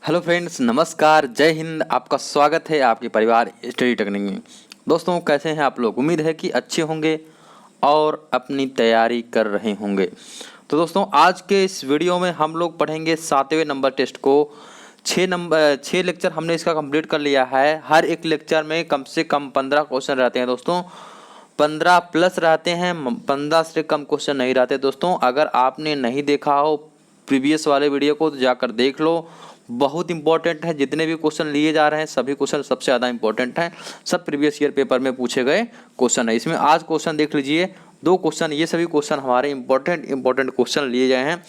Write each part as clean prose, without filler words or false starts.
Hello friends, नमस्कार, जय हिंद। आपका स्वागत है आपके परिवार स्टडी टेक्निक में। दोस्तों, कैसे हैं आप लोग? उम्मीद है कि अच्छे होंगे और अपनी तैयारी कर रहे होंगे। तो दोस्तों, आज के इस वीडियो में हम लोग पढ़ेंगे 7वें नंबर टेस्ट को। 6 लेक्चर हमने इसका कंप्लीट कर लिया है। हर एक लेक्चर में कम से कम 15 क्वेश्चन रहते हैं दोस्तों। 15 प्लस रहते हैं, 15 से कम क्वेश्चन नहीं रहते दोस्तों। अगर आपने नहीं देखा हो प्रीवियस वाले वीडियो को तो जाकर देख लो। बहुत इंपॉर्टेंट है। जितने भी क्वेश्चन लिए जा रहे हैं सभी क्वेश्चन सबसे ज़्यादा इंपॉर्टेंट हैं। सब प्रीवियस ईयर पेपर में पूछे गए क्वेश्चन है। इसमें आज क्वेश्चन देख लीजिए, 2 क्वेश्चन। ये सभी क्वेश्चन हमारे इंपॉर्टेंट क्वेश्चन लिए गए हैं।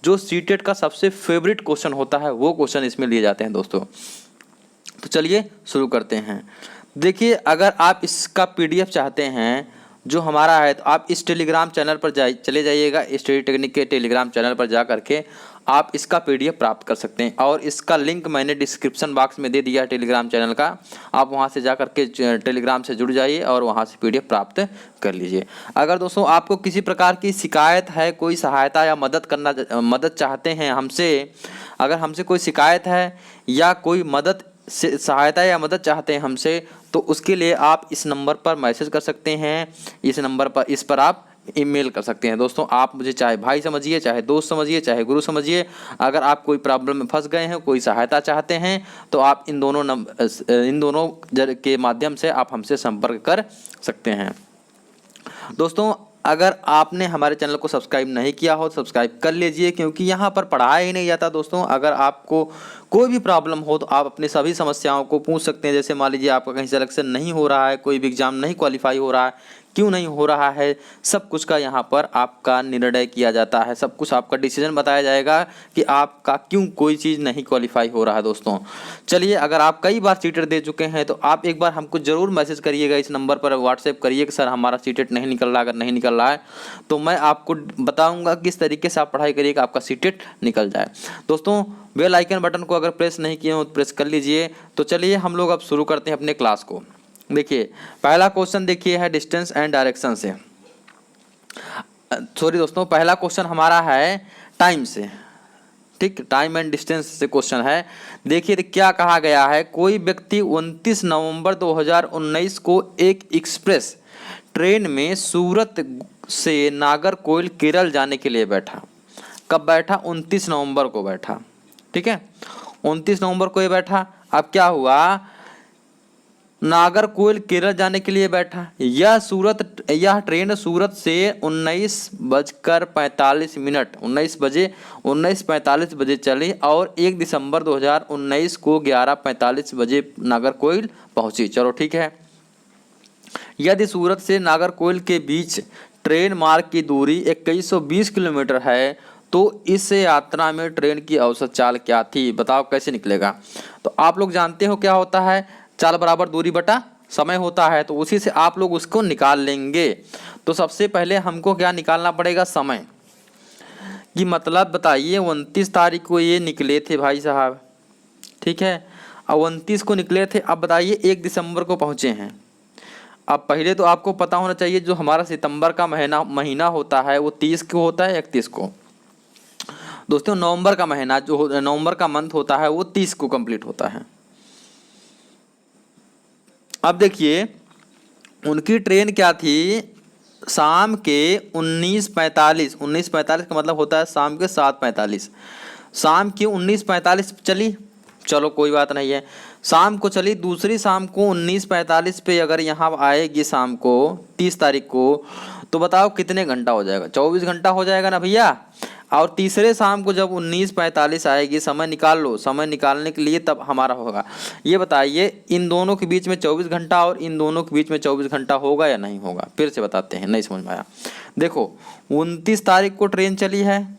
जो सीटेट का सबसे फेवरेट क्वेश्चन होता है वो क्वेश्चन इसमें लिए जाते हैं दोस्तों। तो चलिए शुरू करते हैं। देखिए, अगर आप इसका पीडीएफ चाहते हैं जो हमारा है, तो आप इस टेलीग्राम चैनल पर चले जाइएगा। स्टडी टेक्निक के टेलीग्राम चैनल पर जा करके आप इसका पीडीएफ प्राप्त कर सकते हैं और इसका लिंक मैंने डिस्क्रिप्शन बॉक्स में दे दिया है टेलीग्राम चैनल का। आप वहां से जा करके टेलीग्राम से जुड़ जाइए और वहां से पीडीएफ प्राप्त कर लीजिए। अगर दोस्तों आपको किसी प्रकार की शिकायत है, कोई सहायता या मदद चाहते हैं हमसे, अगर हमसे कोई शिकायत है या कोई सहायता या मदद चाहते हैं हमसे, तो उसके लिए आप इस नंबर पर मैसेज कर सकते हैं। इस पर आप ईमेल कर सकते हैं दोस्तों। आप मुझे चाहे भाई समझिए, चाहे दोस्त समझिए, चाहे गुरु समझिए। अगर आप कोई प्रॉब्लम में फंस गए हैं, कोई सहायता चाहते हैं, तो आप इन दोनों के माध्यम से आप हमसे संपर्क कर सकते हैं दोस्तों। अगर आपने हमारे चैनल को सब्सक्राइब नहीं किया हो तो सब्सक्राइब कर लीजिए, क्योंकि यहाँ पर पढ़ाया ही नहीं जाता दोस्तों। अगर आपको कोई भी प्रॉब्लम हो तो आप अपनी सभी समस्याओं को पूछ सकते हैं। जैसे मान लीजिए आपका कहीं सिलेक्शन नहीं हो रहा है, कोई भी एग्जाम नहीं क्वालिफाई हो रहा है, क्यों नहीं हो रहा है, सब कुछ का यहाँ पर आपका निर्णय किया जाता है। सब कुछ आपका डिसीजन बताया जाएगा कि आपका क्यों कोई चीज़ नहीं क्वालिफाई हो रहा है दोस्तों। चलिए, अगर आप कई बार सीटेट दे चुके हैं तो आप एक बार हमको ज़रूर मैसेज करिएगा, इस नंबर पर व्हाट्सएप करिए कि सर हमारा सीटेट नहीं निकल रहा। अगर नहीं निकल रहा है तो मैं आपको बताऊँगा किस तरीके से आप पढ़ाई करिएगा आपका सीटेट निकल जाए दोस्तों। बेल आइकन बटन को अगर प्रेस नहीं किए हो तो प्रेस कर लीजिए। तो चलिए हम लोग अब शुरू करते हैं अपने क्लास को। देखिए, पहला क्वेश्चन देखिए है डिस्टेंस एंड डायरेक्शन से। सॉरी दोस्तों, पहला क्वेश्चन हमारा है टाइम से। ठीक, टाइम एंड डिस्टेंस से क्वेश्चन है। देखिए क्या कहा गया है। कोई व्यक्ति 29 नवंबर 2019 को एक एक्सप्रेस ट्रेन में सूरत से नागरकोइल केरल जाने के लिए बैठा। कब बैठा? 29 नवंबर को बैठा। ठीक है, 29 नवंबर को ये बैठा। अब क्या हुआ, नागरकोइल केरल जाने के लिए बैठा। यह ट्रेन सूरत से 19:45 बजे चली और 1 दिसंबर 2019 को 11:45 बजे नागरकोइल पहुंची। चलो ठीक है। यदि सूरत से नागरकोइल के बीच ट्रेन मार्ग की दूरी 2120 किलोमीटर है तो इस यात्रा में ट्रेन की औसत चाल क्या थी? बताओ कैसे निकलेगा। तो आप लोग जानते हो क्या होता है, चाल बराबर दूरी बटा समय होता है। तो उसी से आप लोग उसको निकाल लेंगे। तो सबसे पहले हमको क्या निकालना पड़ेगा? समय की। मतलब बताइए, 29 तारीख को ये निकले थे भाई साहब, ठीक है, अब 29 को निकले थे। अब बताइए 1 दिसंबर को पहुंचे हैं। अब पहले तो आपको पता होना चाहिए जो हमारा सितंबर का महीना होता है वो 30 को होता है 31 को दोस्तों। नवंबर का महीना जो नवंबर का मंथ होता है वो 30 को कंप्लीट होता है। अब देखिए उनकी ट्रेन क्या थी, शाम के 19:45 का मतलब होता है शाम के 7:45। शाम की 19:45 चली, चलो कोई बात नहीं है, शाम को चली। दूसरी शाम को 19:45 पे अगर यहाँ आएगी शाम को 30 तारीख को, तो बताओ कितने घंटा हो जाएगा? 24 घंटा हो जाएगा ना भैया। और तीसरे शाम को जब 19:45 आएगी, समय निकाल लो। समय निकालने के लिए तब हमारा होगा। ये बताइए इन दोनों के बीच में 24 घंटा और इन दोनों के बीच में 24 घंटा होगा या नहीं होगा? फिर से बताते हैं, नहीं समझ में आया। देखो 29 तारीख को ट्रेन चली है,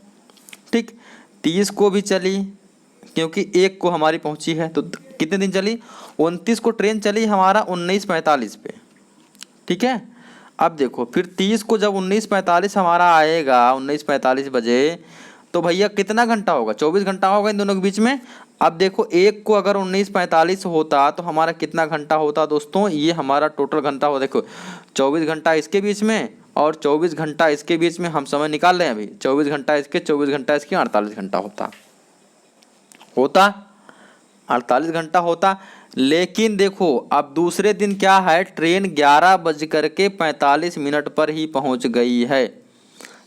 ठीक, 30 को भी चली क्योंकि 1 को हमारी पहुंची है। तो कितने दिन चली? 29 को ट्रेन चली हमारा 19:45 पे, ठीक है। अब देखो फिर 30 को जब 19:45 हमारा आएगा 19:45 बजे, तो भैया कितना घंटा होगा? 24 घंटा होगा इन दोनों के बीच में। अब देखो 1 को अगर 19:45 होता तो हमारा कितना घंटा होता दोस्तों? ये हमारा टोटल घंटा हो, देखो 24 घंटा इसके बीच में और 24 घंटा इसके बीच में हम समय निकाल रहे हैं अभी। 24 घंटा इसके, 24 घंटा इसके, 48 घंटा होता। 48 घंटा होता। लेकिन देखो अब दूसरे दिन क्या है, ट्रेन 11:45 पर ही पहुंच गई है।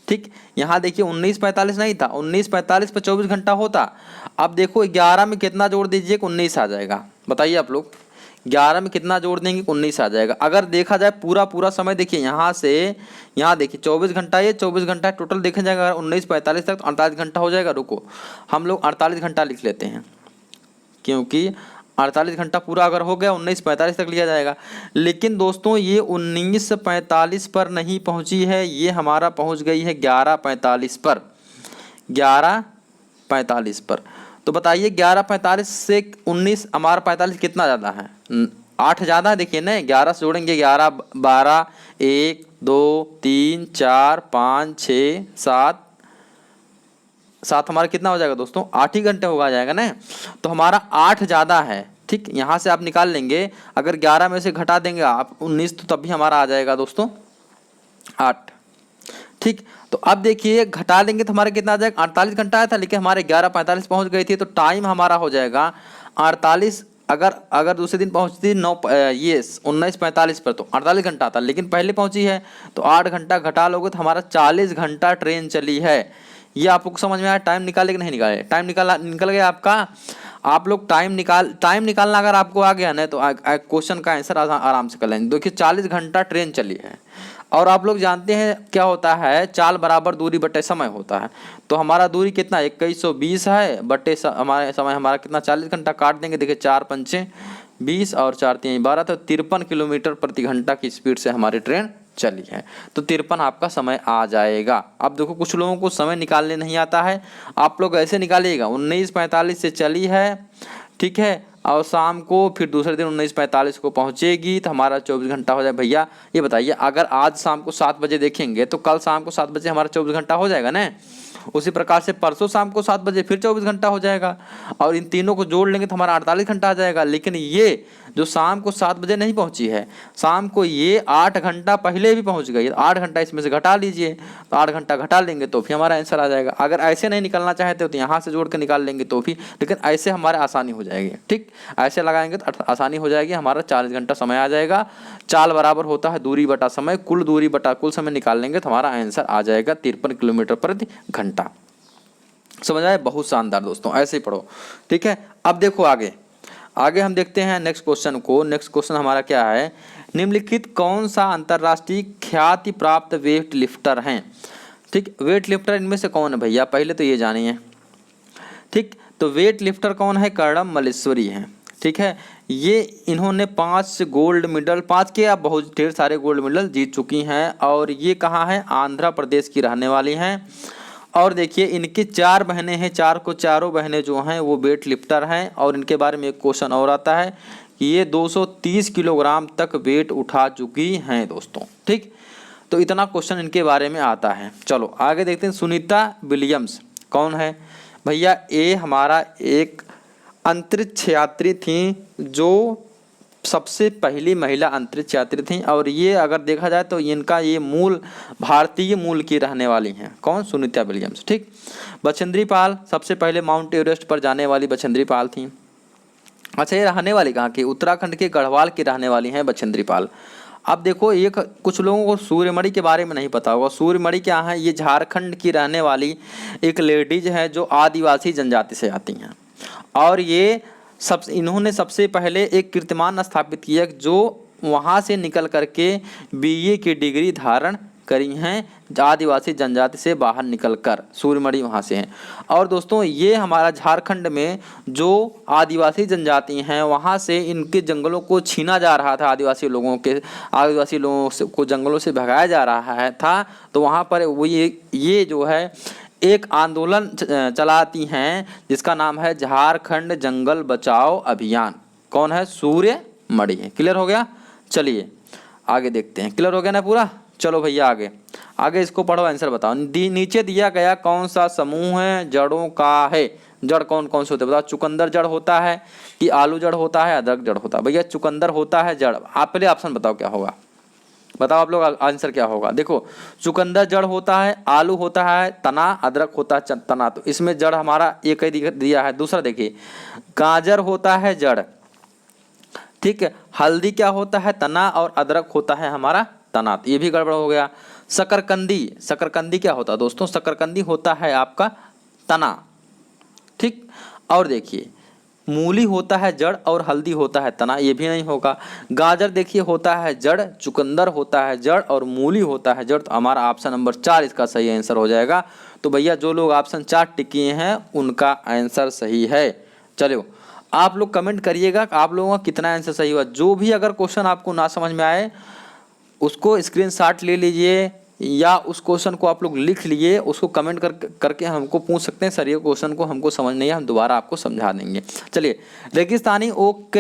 ठीक, यहाँ देखिए 19:45 नहीं था, 19:45 पर 24 घंटा होता। अब देखो 11 में कितना जोड़ दीजिए, 19 आ जाएगा। बताइए आप लोग 11 में कितना जोड़ देंगे, 19 आ जाएगा। अगर देखा जाए पूरा पूरा समय, देखिए यहाँ से यहाँ देखिए 24 घंटा, ये 24 घंटा टोटल देखा जाएगा। अगर 19:45 तक तो 48 घंटा हो जाएगा। रुको, हम लोग 48 घंटा लिख लेते हैं, क्योंकि 48 घंटा पूरा अगर हो गया 19:45 तक लिया जाएगा। लेकिन दोस्तों ये 19:45 पर नहीं पहुंची है, ये हमारा पहुंच गई है 11:45 पर, 11:45 पर। तो बताइए 11:45 से 19 हमारा 45 कितना ज़्यादा है, 8 ज़्यादा है। देखिए ना 11 से जोड़ेंगे 11, 12, 1, 2, 3, 4, 5, 6, 7 हमारा कितना हो जाएगा दोस्तों, 8 ही घंटे होगा जाएगा ना। तो हमारा 8 ज़्यादा है। ठीक, यहाँ से आप निकाल लेंगे, अगर 11 में से घटा देंगे आप 19 तो तब भी हमारा आ जाएगा दोस्तों 8। ठीक, तो अब देखिए घटा लेंगे तो हमारा कितना आ जाएगा, 48 घंटा आया था, लेकिन हमारे 11:45 पहुँच गई थी, तो टाइम हमारा हो जाएगा 48। अगर दूसरे दिन पहुँचती 19:45 पर तो 48 घंटा आता, लेकिन पहले पहुँची है तो 8 घंटा घटा लोगे तो हमारा 40 घंटा ट्रेन चली है। ये आपको समझ में आया। टाइम निकाले कि नहीं निकाले, टाइम निकल गया आपका। आप लोग टाइम निकालना अगर आपको आ गया ना तो क्वेश्चन का आंसर आराम से कर लेंगे। देखिए 40 घंटा ट्रेन चली है, और आप लोग जानते हैं क्या होता है, चाल बराबर दूरी बटे समय होता है। तो हमारा दूरी कितना 2120 है, बटे हमारे समय हमारा कितना 40 घंटा काट देंगे। देखिए 4 पंचे 20 और 4 3 12, तो 53 किलोमीटर प्रति घंटा की स्पीड से हमारी ट्रेन चली है। तो 53 आपका समय आ जाएगा। अब देखो कुछ लोगों को समय निकालने नहीं आता है, आप लोग ऐसे निकालिएगा 19:45 से चली है, ठीक है, और शाम को फिर दूसरे दिन 19:45 को पहुंचेगी, तो हमारा 24 घंटा हो जाए। भैया ये बताइए अगर आज शाम को 7 बजे देखेंगे तो कल शाम को 7 बजे हमारा 24 घंटा हो जाएगा ना। उसी प्रकार से परसों शाम को 7 बजे फिर 24 घंटा हो जाएगा, और इन तीनों को जोड़ लेंगे तो हमारा 48 घंटा आ जाएगा। लेकिन ये जो शाम को 7 बजे नहीं पहुंची है, शाम को ये 8 घंटा पहले भी पहुंच गई, 8 घंटा इसमें से घटा लीजिए, तो 8 घंटा घटा लेंगे तो फिर हमारा आंसर आ जाएगा। अगर ऐसे नहीं निकलना चाहते हो तो यहाँ से जोड़ कर निकाल लेंगे तो भी, लेकिन ऐसे हमारे आसानी हो जाएगी। ठीक, ऐसे लगाएंगे तो आसानी हो जाएगी, हमारा 40 घंटा समय आ जाएगा। चाल बराबर होता है दूरी बटा समय, कुल दूरी बटा कुल समय निकाल लेंगे तो हमारा आंसर आ जाएगा 53 किलोमीटर प्रति घंटा। समझ आए, बहुत शानदार दोस्तों, ऐसे ही पढ़ो। ठीक है, अब देखो आगे हम देखते हैं नेक्स्ट क्वेश्चन को। नेक्स्ट क्वेश्चन हमारा क्या है, निम्नलिखित कौन सा अंतर्राष्ट्रीय ख्याति प्राप्त वेट लिफ्टर हैं। ठीक, वेट लिफ्टर इनमें से कौन है भैया, पहले तो ये जानिए। ठीक, तो वेट लिफ्टर कौन है, कर्णम मल्लेश्वरी हैं। ठीक है, ये इन्होंने 5 गोल्ड मेडल, 5 के आप बहुत ढेर सारे गोल्ड मेडल जीत चुकी हैं, और ये कहाँ है, आंध्र प्रदेश की रहने वाली हैं। और देखिए इनकी 4 बहनें हैं, चारों बहनें जो हैं वो वेट लिफ्टर हैं। और इनके बारे में एक क्वेश्चन और आता है कि ये 230 किलोग्राम तक वेट उठा चुकी हैं दोस्तों। ठीक, तो इतना क्वेश्चन इनके बारे में आता है। चलो आगे देखते हैं, सुनीता विलियम्स कौन है भैया, ये हमारा एक अंतरिक्ष यात्री थी, जो सबसे पहली महिला अंतरिक्ष यात्री थी। और ये अगर देखा जाए तो इनका ये मूल भारतीय मूल की रहने वाली हैं। कौन, सुनीता विलियम्स। ठीक, बछेंद्री पाल सबसे पहले माउंट एवरेस्ट पर जाने वाली बछेंद्री पाल थी। अच्छा, ये रहने वाली कहाँ की, उत्तराखंड के गढ़वाल की रहने वाली हैं बछेंद्री पाल। अब देखो एक कुछ लोगों को सूर्यमणि के बारे में नहीं पता होगा। सूर्यमणि क्या है, ये झारखंड की रहने वाली एक लेडीज है जो आदिवासी जनजाति से आती हैं, और ये इन्होंने सबसे पहले एक कीर्तिमान स्थापित किया जो वहाँ से निकल करके BA की डिग्री धारण करी हैं, आदिवासी जनजाति से बाहर निकलकर। सूर्यमणि वहाँ से हैं। और दोस्तों ये हमारा झारखंड में जो आदिवासी जनजाति हैं वहाँ से इनके जंगलों को छीना जा रहा था, आदिवासी लोगों को जंगलों से भगाया जा रहा था। तो वहाँ पर वो ये जो है एक आंदोलन चलाती हैं जिसका नाम है झारखंड जंगल बचाओ अभियान। कौन है, सूर्यमणि है। क्लियर हो गया, चलिए आगे देखते हैं। क्लियर हो गया ना पूरा, चलो भैया आगे इसको पढ़ो, आंसर बताओ। नीचे दिया गया कौन सा समूह है जड़ों का है। जड़ कौन कौन से होते हैं बताओ, चुकंदर जड़ होता है कि आलू जड़ होता है, अदरक जड़ होता है। भैया चुकंदर होता है जड़। आप पहले ऑप्शन बताओ क्या होगा, बताओ आप लोग आंसर क्या होगा। देखो चुकंदर जड़ होता है, आलू होता है तना, अदरक होता है तना। तो इसमें जड़ हमारा एक ही दिया है। दूसरा देखिए गाजर होता है जड़, ठीक है, हल्दी क्या होता है तना, और अदरक होता है हमारा तना। तो ये भी गड़बड़ हो गया। शकरकंदी, शकरकंदी क्या होता है दोस्तों, शकरकंदी होता है आपका तना, ठीक। और देखिए मूली होता है जड़ और हल्दी होता है तना, ये भी नहीं होगा। गाजर देखिए होता है जड़, चुकंदर होता है जड़ और मूली होता है जड़। तो हमारा ऑप्शन नंबर 4 इसका सही आंसर हो जाएगा। तो भैया जो लोग ऑप्शन 4 टिक किए हैं उनका आंसर सही है। चलो आप लोग कमेंट करिएगा कि आप लोगों का कितना आंसर सही हुआ। जो भी अगर क्वेश्चन आपको ना समझ में आए उसको स्क्रीनशॉट ले लीजिए या उस क्वेश्चन को आप लोग लिख लिए, उसको कमेंट करके हमको पूछ सकते हैं, सर ये क्वेश्चन को हमको समझ नहीं है, हम दोबारा आपको समझा देंगे। चलिए रेगिस्तानी ओक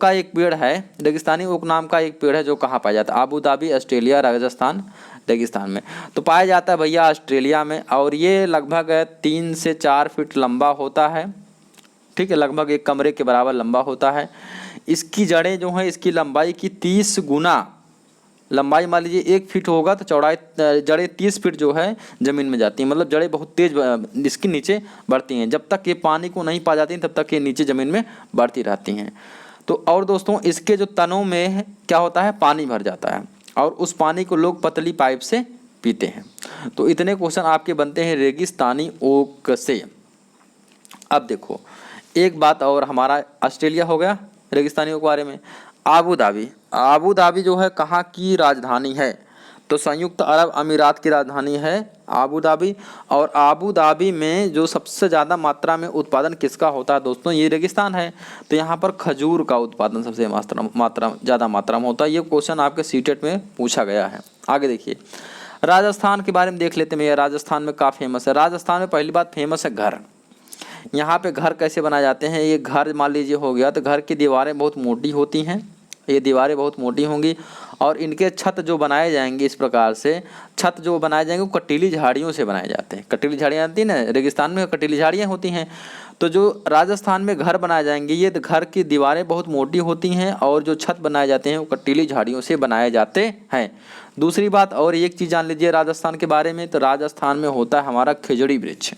का एक पेड़ है, रेगिस्तानी ओक नाम का एक पेड़ है जो कहाँ पाया जाता है, आबू धाबी, ऑस्ट्रेलिया, राजस्थान, रेगिस्तान में। तो पाया जाता है भैया ऑस्ट्रेलिया में, और ये लगभग 3 से 4 फीट लंबा होता है, ठीक है, लगभग एक कमरे के बराबर लंबा होता है। इसकी जड़ें जो हैं इसकी लंबाई की 30 गुना, लंबाई मान लीजिए 1 फीट होगा तो चौड़ाई जड़ें 30 फीट जो है ज़मीन में जाती हैं। मतलब जड़ें बहुत तेज इसके नीचे बढ़ती हैं, जब तक ये पानी को नहीं पा जाती हैं तब तक ये नीचे ज़मीन में बढ़ती रहती हैं। तो और दोस्तों इसके जो तनों में क्या होता है, पानी भर जाता है और उस पानी को लोग पतली पाइप से पीते हैं। तो इतने क्वेश्चन आपके बनते हैं रेगिस्तानी ओक से। अब देखो एक बात और, हमारा ऑस्ट्रेलिया हो गया रेगिस्तानी ओक के बारे में। आबू धाबी, आबू धाबी जो है कहाँ की राजधानी है, तो संयुक्त अरब अमीरात की राजधानी है आबू धाबी। और आबू धाबी में जो सबसे ज़्यादा मात्रा में उत्पादन किसका होता है दोस्तों, ये रेगिस्तान है, तो यहाँ पर खजूर का उत्पादन सबसे ज़्यादा मात्रा में होता है। ये क्वेश्चन आपके सीटेट में पूछा गया है। आगे देखिए राजस्थान के बारे में देख लेते हैं। राजस्थान में क्या फेमस है, राजस्थान में पहली बात फेमस है घर। यहाँ पे घर कैसे बनाए जाते हैं, ये घर मान लीजिए हो गया तो घर की दीवारें बहुत मोटी होती हैं, ये दीवारें बहुत मोटी होंगी और इनके छत जो बनाए जाएंगे इस प्रकार से, छत जो बनाए जाएंगे वो कटीली झाड़ियों से बनाए जाते हैं। कटीली झाड़ियाँ आती हैं ना, रेगिस्तान में कटीली झाड़ियाँ होती हैं। तो जो राजस्थान में घर बनाए जाएंगे ये घर की दीवारें बहुत मोटी होती हैं और जो छत बनाए जाते हैं वो कटीली झाड़ियों से बनाए जाते हैं। दूसरी बात और एक चीज़ जान लीजिए राजस्थान के बारे में, तो राजस्थान में होता है हमारा खिजड़ी वृक्ष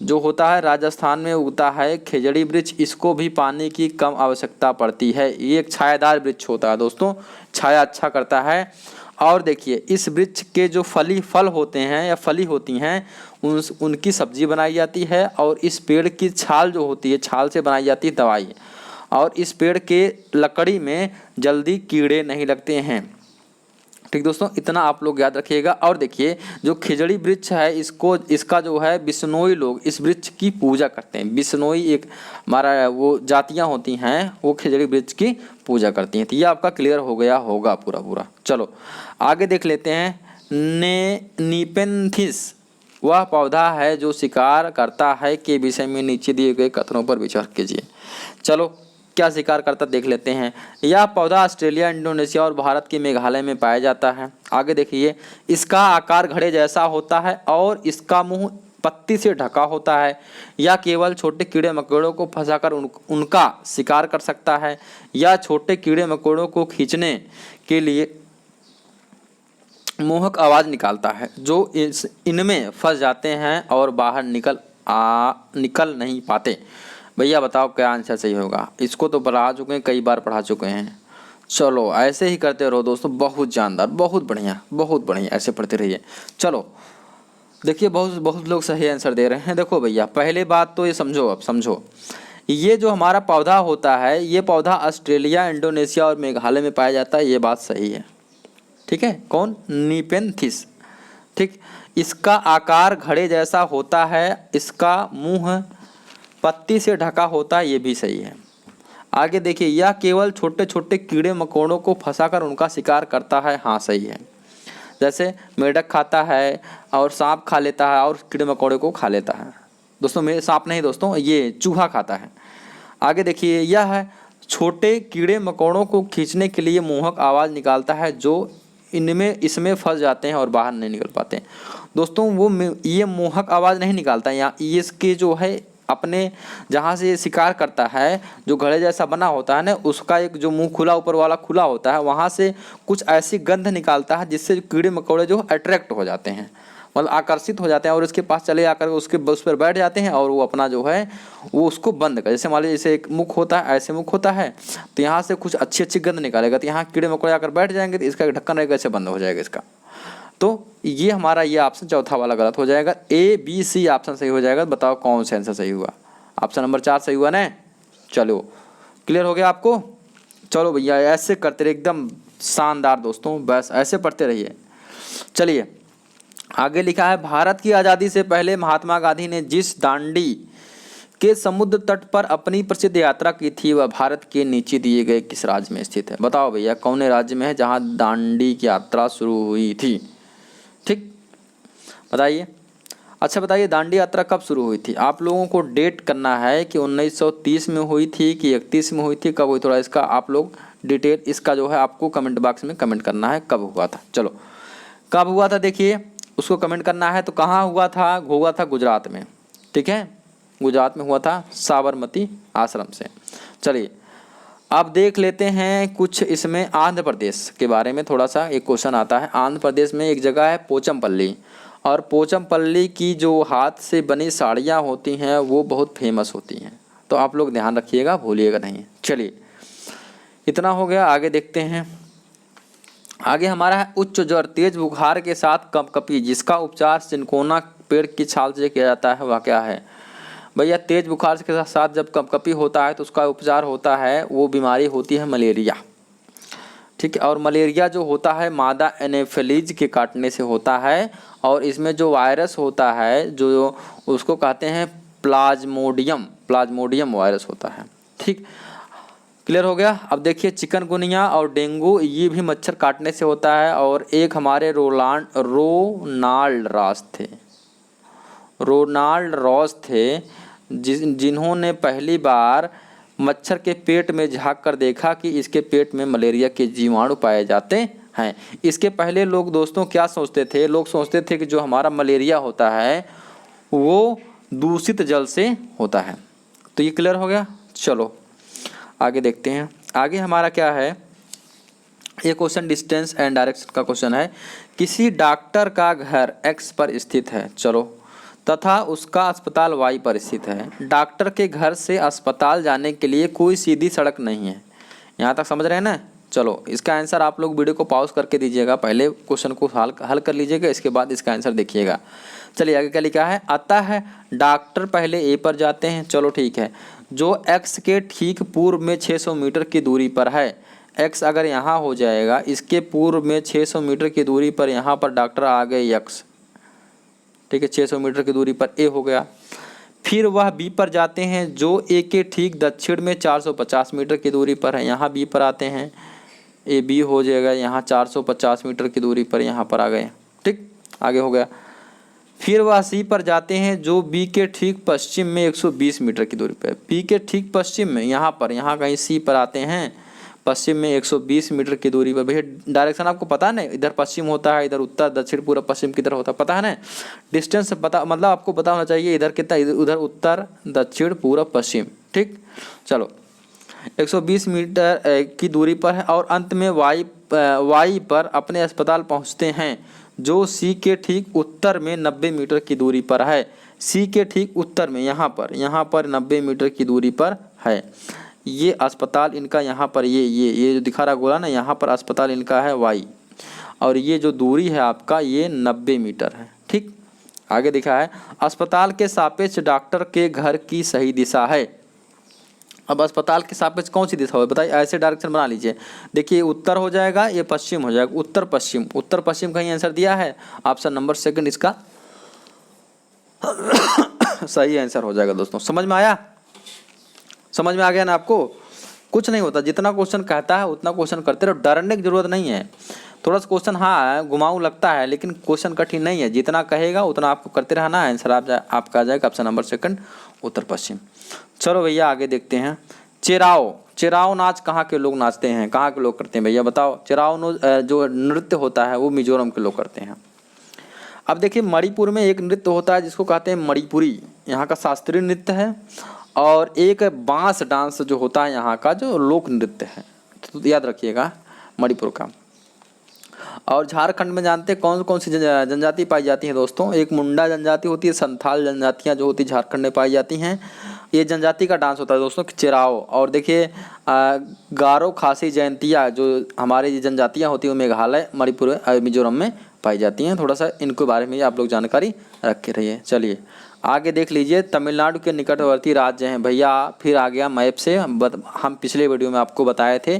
जो होता है, राजस्थान में उगता है खिजड़ी वृक्ष। इसको भी पानी की कम आवश्यकता पड़ती है। ये एक छायादार वृक्ष होता है दोस्तों, छाया अच्छा करता है। और देखिए इस वृक्ष के जो फल होते हैं या फली होती हैं उनकी सब्जी बनाई जाती है। और इस पेड़ की छाल जो होती है, छाल से बनाई जाती है दवाई। और इस पेड़ के लकड़ी में जल्दी कीड़े नहीं लगते हैं। ठीक दोस्तों, इतना आप लोग याद रखिएगा। और देखिए जो खिजड़ी वृक्ष है इसका जो है बिश्नोई लोग इस वृक्ष की पूजा करते हैं। बिश्नोई एक हमारा वो जातियां होती हैं वो खिजड़ी वृक्ष की पूजा करती हैं। तो ये आपका क्लियर हो गया होगा पूरा। चलो आगे देख लेते हैं। नीपेंथिस वह पौधा है जो शिकार करता है के विषय में नीचे दिए गए कथनों पर विचार कीजिए। चलो क्या शिकार करता देख लेते हैं। यह पौधा ऑस्ट्रेलिया, इंडोनेशिया और भारत के मेघालय में पाया जाता है। आगे देखिए इसका आकार घड़े जैसा होता है और इसका मुंह पत्ती से ढका होता है। यह केवल छोटे कीड़े मकोड़ों को फंसाकर उनका शिकार कर सकता है। यह छोटे कीड़े मकोड़ों को खींचने के लिए मोहक आवाज़ निकालता है जो इनमें फंस जाते हैं और बाहर निकल नहीं पाते। भैया बताओ क्या आंसर सही होगा। इसको तो पढ़ा चुके हैं, कई बार पढ़ा चुके हैं। चलो ऐसे ही करते रहो दोस्तों, बहुत जानदार, बहुत बढ़िया ऐसे पढ़ते रहिए। चलो देखिए बहुत लोग सही आंसर दे रहे हैं। देखो भैया पहले बात तो ये समझो ये जो हमारा पौधा होता है ये पौधा ऑस्ट्रेलिया, इंडोनेशिया और मेघालय में पाया जाता है, ये बात सही है। ठीक है, कौन, नीपेंथिस। ठीक, इसका आकार घड़े जैसा होता है, इसका मुंह पत्ती से ढका होता है, ये भी सही है। आगे देखिए यह केवल छोटे छोटे कीड़े मकोड़ों को फंसाकर उनका शिकार करता है, हाँ सही है। जैसे मेढक खाता है और सांप खा लेता है और कीड़े मकोड़े को खा लेता है। दोस्तों सांप नहीं दोस्तों, ये चूहा खाता है। आगे देखिए यह छोटे कीड़े मकोड़ों को खींचने के लिए मोहक आवाज़ निकालता है जो इसमें फंस जाते हैं और बाहर नहीं निकल पाते। दोस्तों वो ये मोहक आवाज़ नहीं निकालता, यहाँ इसके जो है अपने जहाँ से ये शिकार करता है, जो घड़े जैसा बना होता है ना, उसका एक जो मुंह खुला, ऊपर वाला खुला होता है, वहाँ से कुछ ऐसी गंध निकालता है जिससे कीड़े मकोड़े जो अट्रैक्ट हो जाते हैं, मतलब आकर्षित हो जाते हैं और उसके पास चले आकर उसके उस पर बैठ जाते हैं और वो अपना जो है वो उसको बंद कर, जैसे मान लीजिए जैसे एक मुख होता है, ऐसे मुख होता है, तो यहाँ से कुछ अच्छी अच्छी गंध निकालेगा, तो यहाँ कीड़े मकोड़े आकर बैठ जाएंगे, तो इसका ढक्कन रहेगा, ऐसे बंद हो जाएगा इसका। तो ये हमारा ये ऑप्शन चौथा वाला गलत हो जाएगा, ए बी सी ऑप्शन सही हो जाएगा। बताओ कौन सा आंसर सही हुआ? ऑप्शन नंबर 4 सही हुआ ना। चलो क्लियर हो गया आपको? चलो भैया ऐसे करते रहिए, एकदम शानदार दोस्तों, बस ऐसे पढ़ते रहिए। चलिए आगे लिखा है, भारत की आज़ादी से पहले महात्मा गांधी ने जिस दांडी के समुद्र तट पर अपनी प्रसिद्ध यात्रा की थी वह भारत के नीचे दिए गए किस राज्य में स्थित है? बताओ भैया कौन राज्य में है जहाँ दांडी की यात्रा शुरू हुई थी? ठीक बताइए। अच्छा बताइए दांडी यात्रा कब शुरू हुई थी? आप लोगों को डेट करना है कि 1930 में हुई थी कि 31 में हुई थी, कब हुई, थोड़ा इसका आप लोग डिटेल इसका जो है आपको कमेंट बॉक्स में कमेंट करना है कब हुआ था। चलो कब हुआ था देखिए उसको कमेंट करना है। तो कहाँ हुआ था? हुआ था गुजरात में, ठीक है, गुजरात में हुआ था, साबरमती आश्रम से। चलिए अब देख लेते हैं कुछ इसमें आंध्र प्रदेश के बारे में, थोड़ा सा एक क्वेश्चन आता है। आंध्र प्रदेश में एक जगह है पोचमपल्ली, और पोचमपल्ली की जो हाथ से बनी साड़ियाँ होती हैं वो बहुत फेमस होती हैं, तो आप लोग ध्यान रखिएगा, भूलिएगा नहीं। चलिए इतना हो गया, आगे देखते हैं। आगे हमारा है उच्च ज्वर तेज बुखार के साथ कपकपी जिसका उपचार सिनकोना पेड़ की छाल से किया जाता है, वह क्या है? भैया तेज बुखार के साथ जब कपकपी होता है तो उसका उपचार होता है, वो बीमारी होती है मलेरिया, ठीक है। और मलेरिया जो होता है मादा एनेफेलीज के काटने से होता है, और इसमें जो वायरस होता है जो उसको कहते हैं प्लाज्मोडियम वायरस होता है, ठीक। क्लियर हो गया? अब देखिए चिकनगुनिया और डेंगू ये भी मच्छर काटने से होता है। और एक हमारे रोनाल्ड रॉस थे जिन्होंने पहली बार मच्छर के पेट में झांक कर देखा कि इसके पेट में मलेरिया के जीवाणु पाए जाते हैं। इसके पहले लोग दोस्तों क्या सोचते थे? लोग सोचते थे कि जो हमारा मलेरिया होता है वो दूषित जल से होता है। तो ये क्लियर हो गया। चलो आगे देखते हैं। आगे हमारा क्या है, ये क्वेश्चन डिस्टेंस एंड डायरेक्शन का क्वेश्चन है। किसी डॉक्टर का घर एक्स पर स्थित है, चलो, तथा उसका अस्पताल वाई पर स्थित है। डॉक्टर के घर से अस्पताल जाने के लिए कोई सीधी सड़क नहीं है। यहाँ तक समझ रहे हैं ना? चलो इसका आंसर आप लोग वीडियो को पॉज करके दीजिएगा, पहले क्वेश्चन को हल कर लीजिएगा, इसके बाद इसका आंसर देखिएगा। चलिए आगे क्या लिखा है, अतः डॉक्टर पहले ए पर जाते हैं, चलो ठीक है, जो एक्स के ठीक पूर्व में 600 मीटर की दूरी पर है। एक्स अगर यहाँ हो जाएगा, इसके पूर्व में 600 मीटर की दूरी पर यहाँ पर डॉक्टर आ गए एक्स, ठीक है, 600 मीटर की दूरी पर ए हो गया। फिर वह बी पर जाते हैं जो ए के ठीक दक्षिण में 450 मीटर की दूरी पर है, यहाँ बी पर आते हैं, ए बी हो जाएगा यहाँ 450 मीटर की दूरी पर यहाँ पर आ गए, ठीक, आगे हो गया। फिर वह सी पर जाते हैं जो बी के ठीक पश्चिम में 120 मीटर की दूरी पर है। बी के ठीक पश्चिम में यहाँ कहीं सी पर आते हैं, पश्चिम में 120 मीटर की दूरी पर। भैया डायरेक्शन आपको पता है ना, इधर पश्चिम होता है, इधर उत्तर दक्षिण पूर्व पश्चिम किधर होता है, पता है ना? डिस्टेंस पता, मतलब आपको पता होना चाहिए इधर कितना, उधर उत्तर दक्षिण पूर्व पश्चिम, ठीक। चलो 120 मीटर की दूरी पर है। और अंत में वाई पर अपने अस्पताल पहुंचते हैं जो सी के ठीक उत्तर में 90 मीटर की दूरी पर है। सी के ठीक उत्तर में यहाँ पर 90 मीटर की दूरी पर है ये अस्पताल इनका। यहाँ पर ये जो दिखा रहा गोला ना, यहाँ पर अस्पताल इनका है वाई, और ये जो दूरी है आपका ये 90 मीटर है, ठीक। आगे दिखा है अस्पताल के सापेक्ष डॉक्टर के घर की सही दिशा है। अब अस्पताल के सापेक्ष कौन सी दिशा हो बताइए, ऐसे डायरेक्शन बना लीजिए। देखिए उत्तर हो जाएगा, ये पश्चिम हो जाएगा, उत्तर पश्चिम कहीं आंसर दिया है, ऑप्शन नंबर सेकंड इसका सही आंसर हो जाएगा। दोस्तों समझ में आया? समझ में आ गया ना आपको? कुछ नहीं होता, जितना क्वेश्चन कहता है उतना क्वेश्चन करते रहो, डरने की जरूरत नहीं है। थोड़ा सा क्वेश्चन हाँ घुमाऊ लगता है, लेकिन क्वेश्चन कठिन नहीं है, जितना कहेगा उतना आपको करते रहना, आंसर आपका आ जाएगा ऑप्शन नंबर सेकंड उत्तर पश्चिम। चलो भैया आगे देखते हैं। चेराओ नाच कहाँ के लोग नाचते हैं, कहाँ के लोग करते हैं भैया बताओ? चेराओ जो नृत्य होता है वो मिजोरम के लोग करते हैं। अब देखिए मणिपुर में एक नृत्य होता है जिसको कहते हैं मणिपुरी, यहाँ का शास्त्रीय नृत्य है, और एक बांस डांस जो होता है यहाँ का जो लोक नृत्य है, तो याद रखिएगा मणिपुर का। और झारखंड में जानते हैं कौन कौन सी जनजाति पाई जाती है दोस्तों? एक मुंडा जनजाति होती है, संथाल जनजातियाँ जो होती है झारखंड में पाई जाती हैं। ये जनजाति का डांस होता है दोस्तों चिराओ। और देखिए गारो, खासी, जयंतिया जो हमारी ये जनजातियाँ होती हैं वो मेघालय, मणिपुर, मिजोरम में पाई जाती हैं। थोड़ा सा इनके बारे में आप लोग जानकारी रखे रहिए। चलिए आगे देख लीजिए, तमिलनाडु के निकटवर्ती राज्य हैं भैया। फिर आ गया मैप से, हम पिछले वीडियो में आपको बताए थे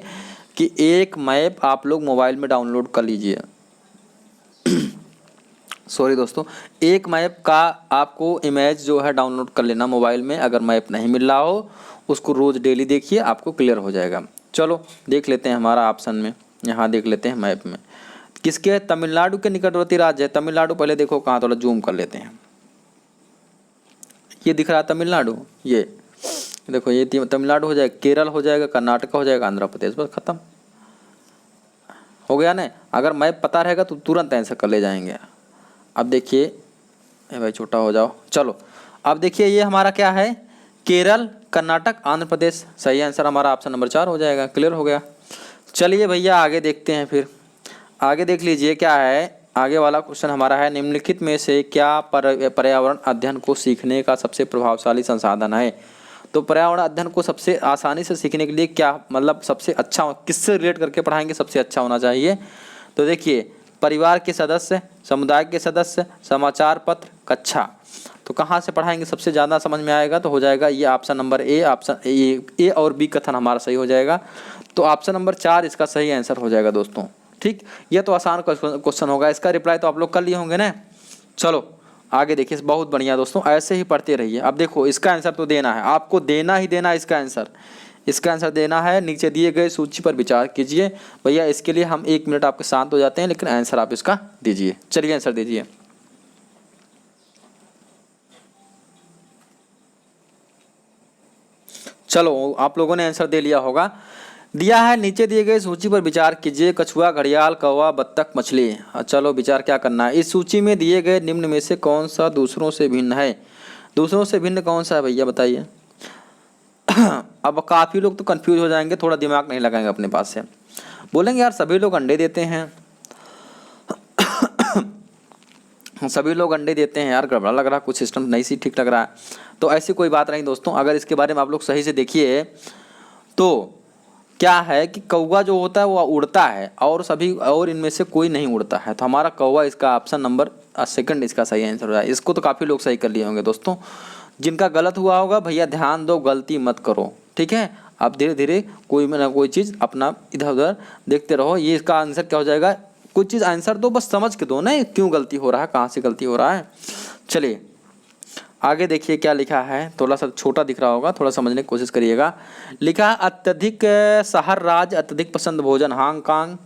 कि एक मैप आप लोग मोबाइल में डाउनलोड कर लीजिए। सॉरी दोस्तों, एक मैप का आपको इमेज जो है डाउनलोड कर लेना मोबाइल में। अगर मैप नहीं मिल रहा हो उसको रोज़ डेली देखिए, आपको क्लियर हो जाएगा। चलो देख लेते हैं हमारा ऑप्शन में, यहाँ देख लेते हैं मैप में किसके, तमिलनाडु के निकटवर्ती राज्य है। तमिलनाडु पहले देखो कहाँ, थोड़ा जूम कर लेते हैं। ये दिख रहा है तमिलनाडु, ये देखो ये तमिलनाडु हो जाएगा, केरल हो जाएगा, कर्नाटक हो जाएगा, आंध्र प्रदेश, बस खत्म हो गया ना। अगर मैप पता रहेगा तो तुरंत आंसर कर ले जाएंगे। अब देखिए भाई छोटा हो जाओ। चलो अब देखिए ये हमारा क्या है, केरल, कर्नाटक, आंध्र प्रदेश। सही आंसर हमारा ऑप्शन नंबर 4 हो जाएगा। क्लियर हो गया। चलिए भैया आगे देखते हैं। फिर आगे देख लीजिए क्या है, आगे वाला क्वेश्चन हमारा है, निम्नलिखित में से क्या पर्यावरण अध्ययन को सीखने का सबसे प्रभावशाली संसाधन है? तो पर्यावरण अध्ययन को सबसे आसानी से सीखने के लिए क्या मतलब सबसे अच्छा, किससे रिलेट करके पढ़ाएंगे सबसे अच्छा होना चाहिए? तो देखिए परिवार के सदस्य, समुदाय के सदस्य, समाचार पत्र, कक्षा। तो कहाँ से पढ़ाएंगे सबसे ज़्यादा समझ में आएगा? तो हो जाएगा ये option number A, option A और बी कथन हमारा सही हो जाएगा। तो ऑप्शन नंबर 4 इसका सही आंसर हो जाएगा दोस्तों। ठीक, ये तो आसान क्वेश्चन होगा, इसका रिप्लाई तो आप लोग कर लिए होंगे ना। चलो आगे देखिए, बहुत बढ़िया दोस्तों, ऐसे ही पढ़ते रहिए। अब देखो इसका आंसर तो देना है, आपको देना ही देना है इसका आंसर। इसका आंसर देना है, नीचे दिए गए सूची पर विचार कीजिए। भैया इसके लिए हम 1 मिनट आपके साथ हो जाते हैं, लेकिन आंसर आप इसका दीजिए। चलिए आंसर दीजिए। चलो आप लोगों ने आंसर दे लिया होगा। दिया है, नीचे दिए गए सूची पर विचार कीजिए। कछुआ, घड़ियाल, कौवा, बत्तख, मछली। चलो विचार क्या करना है, इस सूची में दिए गए निम्न में से कौन सा दूसरों से भिन्न है? दूसरों से भिन्न कौन सा है भैया बताइए? अब काफ़ी लोग तो कंफ्यूज हो जाएंगे, थोड़ा दिमाग नहीं लगाएंगे अपने पास से, बोलेंगे यार सभी लोग अंडे देते हैं सभी लोग अंडे देते हैं यार, गड़बड़ा लग रहा, कुछ सिस्टम नहीं सी ठीक लग रहा है। तो ऐसी कोई बात नहीं दोस्तों, अगर इसके बारे में आप लोग सही से देखिए तो क्या है कि कौवा जो होता है वो उड़ता है और सभी और इनमें से कोई नहीं उड़ता है। तो हमारा कौवा इसका ऑप्शन नंबर सेकंड इसका सही आंसर हो जाए। इसको तो काफ़ी लोग सही कर लिए होंगे दोस्तों। जिनका गलत हुआ होगा भैया ध्यान दो, गलती मत करो, ठीक है। आप धीरे धीरे कोई ना कोई चीज़ अपना इधर उधर देखते रहो। ये इसका आंसर क्या हो जाएगा, कुछ चीज़ आंसर दो, बस समझ के दो ना क्यों गलती हो रहा है, कहाँ से गलती हो रहा है। चलिए आगे देखिए क्या लिखा है, थोड़ा सा छोटा दिख रहा होगा, थोड़ा समझने की कोशिश करिएगा। लिखा है अत्यधिक शहर राज्य अत्यधिक पसंद भोजन, हांगकांग,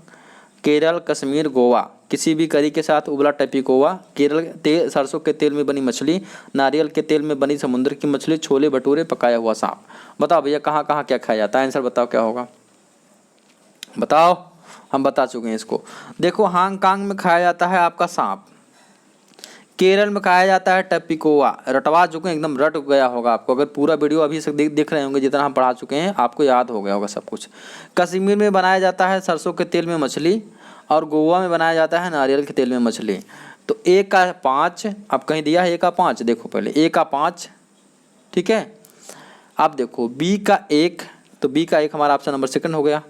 केरल, कश्मीर, गोवा। किसी भी करी के साथ उबला टपिकोवा, केरल सरसों के तेल में बनी मछली, नारियल के तेल में बनी समुद्र की मछली, छोले भटूरे, पकाया हुआ सांप। बताओ भैया कहाँ कहाँ क्या खाया जाता है, आंसर बताओ क्या होगा, बताओ। हम बता चुके हैं इसको। देखो हांगकांग में खाया जाता है आपका सांप, केरल में खाया जाता है टपिकोवा। रटवा चुके हैं, एकदम रट गया होगा आपको, अगर पूरा वीडियो अभी से देख रहे होंगे, जितना हम पढ़ा चुके हैं आपको याद हो गया होगा सब कुछ। कश्मीर में बनाया जाता है सरसों के तेल में मछली, और गोवा में बनाया जाता है नारियल के तेल में मछली। तो ए का 5, अब कहीं दिया है ए का 5, देखो पहले ए का 5, ठीक है। आप देखो बी का 1, तो बी का 1 हमारा ऑप्शन नंबर सेकंड हो गया,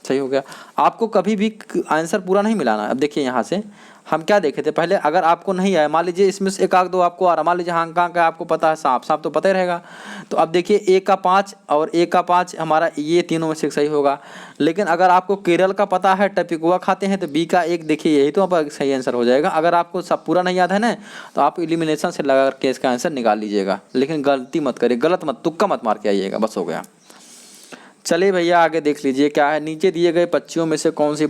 सही हो गया। आपको कभी भी आंसर पूरा नहीं मिलाना। अब देखिए यहाँ से हम क्या देखे थे पहले, अगर आपको नहीं आया, मान लीजिए इसमें से 1 2 आपको आ रहा, मान लीजिए हांगकांग का आपको पता है, सांप सांप तो पता ही रहेगा। तो अब देखिए ए का 5 और ए का 5 हमारा ये तीनों में से सही होगा। लेकिन अगर आपको केरल का पता है, टपिकोवा खाते हैं, तो बी का 1 देखिए यही तो आपका सही आंसर हो जाएगा। अगर आपको सब पूरा नहीं याद है ना, तो आप एलिमिनेशन से लगा करके इसका आंसर निकाल लीजिएगा। लेकिन गलती मत करिए, गलत मत, तुक्का मत मार के आइएगा, बस हो गया। चलिए भैया आगे देख लीजिए क्या है, नीचे दिए गए पक्षियों में से कौन सी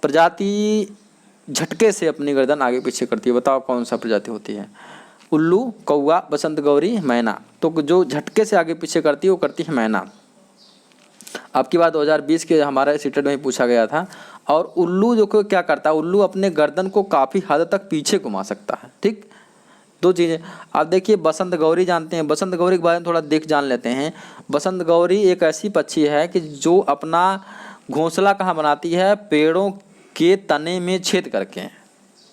प्रजाति झटके से अपनी गर्दन आगे पीछे करती है? बताओ कौन सा प्रजाति होती है? उल्लू, कौवा, बसंत गौरी, मैना। तो जो झटके से आगे पीछे करती है वो करती है मैना। अब की बात 2020 के हमारे सीटेट में पूछा गया था। और उल्लू जो को क्या करता है, उल्लू अपने गर्दन को काफ़ी हद तक पीछे घुमा सकता है। ठीक, दो चीज़ें। आप देखिए बसंत गौरी जानते हैं, बसंत गौरी के बारे में थोड़ा जान लेते हैं। बसंत गौरी एक ऐसी पक्षी है कि जो अपना घोंसला कहाँ बनाती है, पेड़ों के तने में छेद करके।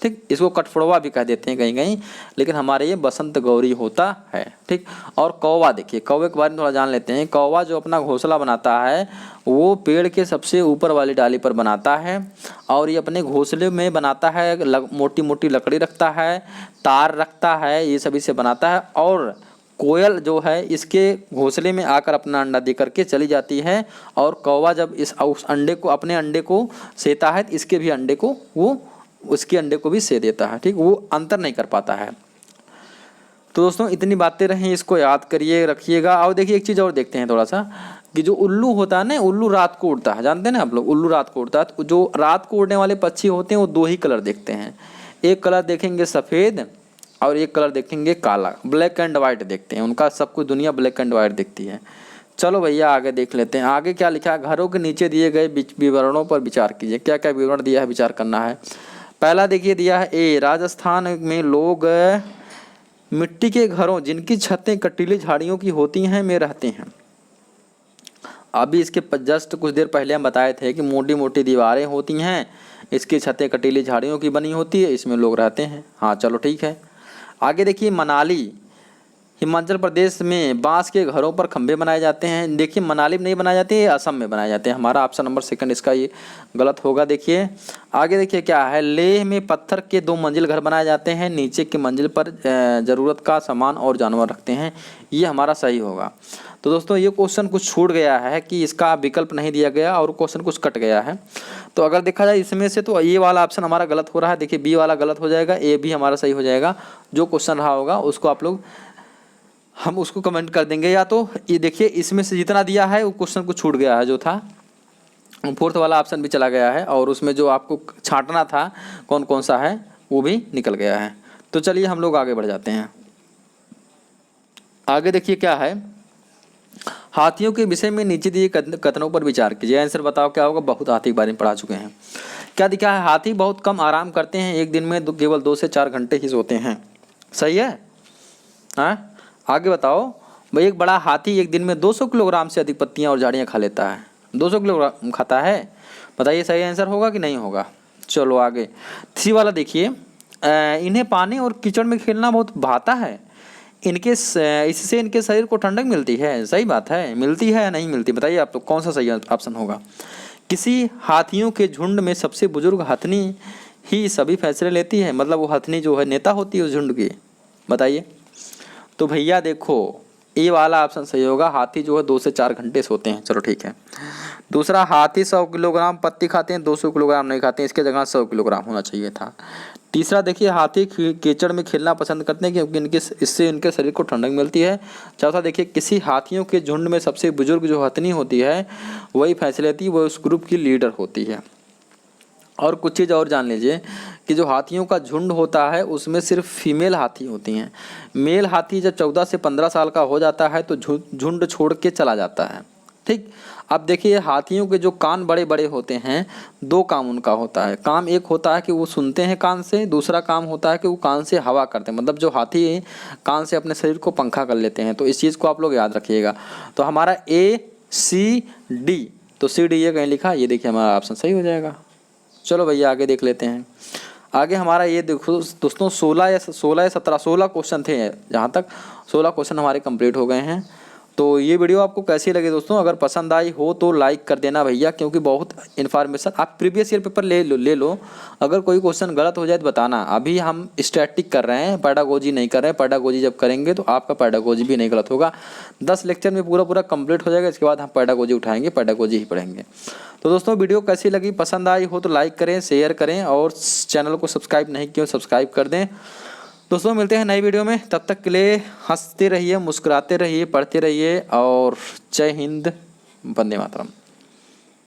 ठीक, इसको कठफोड़वा भी कह देते हैं कहीं कहीं, लेकिन हमारे ये बसंत गौरी होता है। ठीक, और कौवा देखिए, कौवे के बारे में थोड़ा जान लेते हैं। कौवा जो अपना घोंसला बनाता है वो पेड़ के सबसे ऊपर वाली डाली पर बनाता है, और ये अपने घोंसले में बनाता है, मोटी मोटी लकड़ी रखता है, तार रखता है, ये सभी से बनाता है। और कोयल जो है इसके घोंसले में आकर अपना अंडा दे करके चली जाती है, और कौवा जब उस अंडे को, अपने अंडे को सेता है, तो इसके भी अंडे को वो उसके अंडे को भी से देता है। ठीक, वो अंतर नहीं कर पाता है। तो दोस्तों इतनी बातें रहें, इसको याद करिए, रखिएगा। और देखिए एक चीज़ और देखते हैं थोड़ा सा, कि जो उल्लू होता है ना, उल्लू रात को उड़ता है, जानते हैं ना आप लोग, उल्लू रात को उड़ता है। तो जो रात को उड़ने वाले पक्षी होते हैं वो दो ही कलर देखते हैं, एक कलर देखेंगे सफ़ेद और एक कलर देखेंगे काला, ब्लैक एंड वाइट देखते हैं। उनका सब कुछ दुनिया ब्लैक एंड वाइट देखती है। चलो भैया आगे देख लेते हैं। आगे क्या लिखा है, घरों के नीचे दिए गए विवरणों पर विचार कीजिए। क्या क्या विवरण दिया है, विचार करना है। पहला देखिए दिया है ए, राजस्थान में लोग मिट्टी के घरों जिनकी छतें कटीली झाड़ियों की होती हैं में रहते हैं। अभी इसके जस्ट कुछ देर पहले हम बताए थे कि मोटी मोटी दीवारें होती हैं, इसकी छतें कटीली झाड़ियों की बनी होती है, इसमें लोग रहते हैं। हाँ चलो ठीक है। आगे देखिए मनाली, हिमाचल प्रदेश में बांस के घरों पर खंभे बनाए जाते हैं। देखिए मनाली में नहीं बनाए जाते, असम में बनाए जाते हैं। हमारा ऑप्शन नंबर सेकंड इसका ये गलत होगा। देखिए आगे देखिए क्या है, लेह में पत्थर के 2 मंजिल घर बनाए जाते हैं, नीचे की मंजिल पर ज़रूरत का सामान और जानवर रखते हैं। ये हमारा सही होगा। तो दोस्तों ये क्वेश्चन कुछ छूट गया है कि इसका विकल्प नहीं दिया गया और क्वेश्चन कुछ कट गया है। तो अगर देखा जाए इसमें से तो ये वाला ऑप्शन हमारा गलत हो रहा है। देखिए बी वाला गलत हो जाएगा, ए भी हमारा सही हो जाएगा। जो क्वेश्चन रहा होगा उसको आप लोग, हम उसको कमेंट कर देंगे। या तो ये देखिए इसमें से जितना दिया है वो क्वेश्चन को छूट गया है, जो था फोर्थ वाला ऑप्शन भी चला गया है, और उसमें जो आपको छांटना था कौन कौन सा है वो भी निकल गया है। तो चलिए हम लोग आगे बढ़ जाते हैं। आगे देखिए क्या है, हाथियों के विषय में नीचे दिए कथनों पर विचार कीजिए। आंसर बताओ क्या होगा। बहुत हाथी के बारे में पढ़ा चुके हैं। क्या दिखा है, हाथी बहुत कम आराम करते हैं, एक दिन में केवल 2 से 4 घंटे ही सोते हैं। सही है। हाँ आगे बताओ भाई, एक बड़ा हाथी एक दिन में 200 किलोग्राम से अधिक पत्तियां और झाड़ियां खा लेता है। 200 किलोग्राम खाता है, बताइए सही आंसर होगा कि नहीं होगा। चलो आगे सी वाला देखिए, इन्हें पानी और कीचड़ में खेलना बहुत भाता है, इससे इनके शरीर को ठंडक मिलती है। सही बात है, मिलती है या नहीं मिलती, बताइए आप तो कौन सा सही ऑप्शन होगा। किसी हाथियों के झुंड में सबसे बुजुर्ग हथनी ही सभी फैसले लेती है, मतलब वो हथनी जो है नेता होती है उस झुंड की, बताइए। तो भैया देखो ये वाला ऑप्शन सही होगा, हाथी जो है 2 से 4 घंटे सोते हैं। चलो ठीक है। दूसरा, हाथी 100 किलोग्राम पत्ती खाते हैं, 200 किलोग्राम नहीं खाते हैं, इसके जगह 100 किलोग्राम होना चाहिए था। तीसरा देखिए, हाथी कीचड़ में खेलना पसंद करते हैं क्योंकि इससे इनके शरीर को ठंडक मिलती है। चौथा देखिए, किसी हाथियों के झुंड में सबसे बुजुर्ग जो हथनी होती है वही फैसले लेती है, वो उस ग्रुप की लीडर होती है। और कुछ चीज़ और जान लीजिए कि जो हाथियों का झुंड होता है उसमें सिर्फ फीमेल हाथी होती हैं। मेल हाथी जब 14 से 15 साल का हो जाता है तो झुंड छोड़ के चला जाता है। ठीक, अब देखिए हाथियों के जो कान बड़े बड़े होते हैं, 2 काम उनका होता है। काम एक होता है कि वो सुनते हैं कान से, दूसरा काम होता है कि वो कान से हवा करते हैं, मतलब जो हाथी कान से अपने शरीर को पंखा कर लेते हैं। तो इस चीज़ को आप लोग याद रखिएगा। तो हमारा ACD, तो CD ये कहीं लिखा, ये देखिए हमारा ऑप्शन सही हो जाएगा। चलो भैया आगे देख लेते हैं। आगे हमारा ये देखो दोस्तों 16 या 17 16 क्वेश्चन थे, जहाँ तक 16 क्वेश्चन हमारे कंप्लीट हो गए हैं। तो ये वीडियो आपको कैसी लगी दोस्तों, अगर पसंद आई हो तो लाइक कर देना भैया, क्योंकि बहुत इन्फॉर्मेशन, आप प्रीवियस ईयर पेपर ले लो। अगर कोई क्वेश्चन गलत हो जाए तो बताना। अभी हम स्टैटिक कर रहे हैं, पैडागोजी नहीं कर रहे हैं। पैडागोजी जब करेंगे तो आपका पैडागोजी भी नहीं गलत होगा। 10 लेक्चर में पूरा कंप्लीट हो जाएगा, इसके बाद हम पैडागोजी उठाएंगे, पैडागोजी ही पढ़ेंगे। तो दोस्तों वीडियो कैसी लगी, पसंद आई हो तो लाइक करें, शेयर करें, और चैनल को सब्सक्राइब नहीं किया सब्सक्राइब कर दें। दोस्तों मिलते हैं नई वीडियो में, तब तक के लिए हंसते रहिए, मुस्कुराते रहिए, पढ़ते रहिए, और जय हिंद, वंदे मातरम।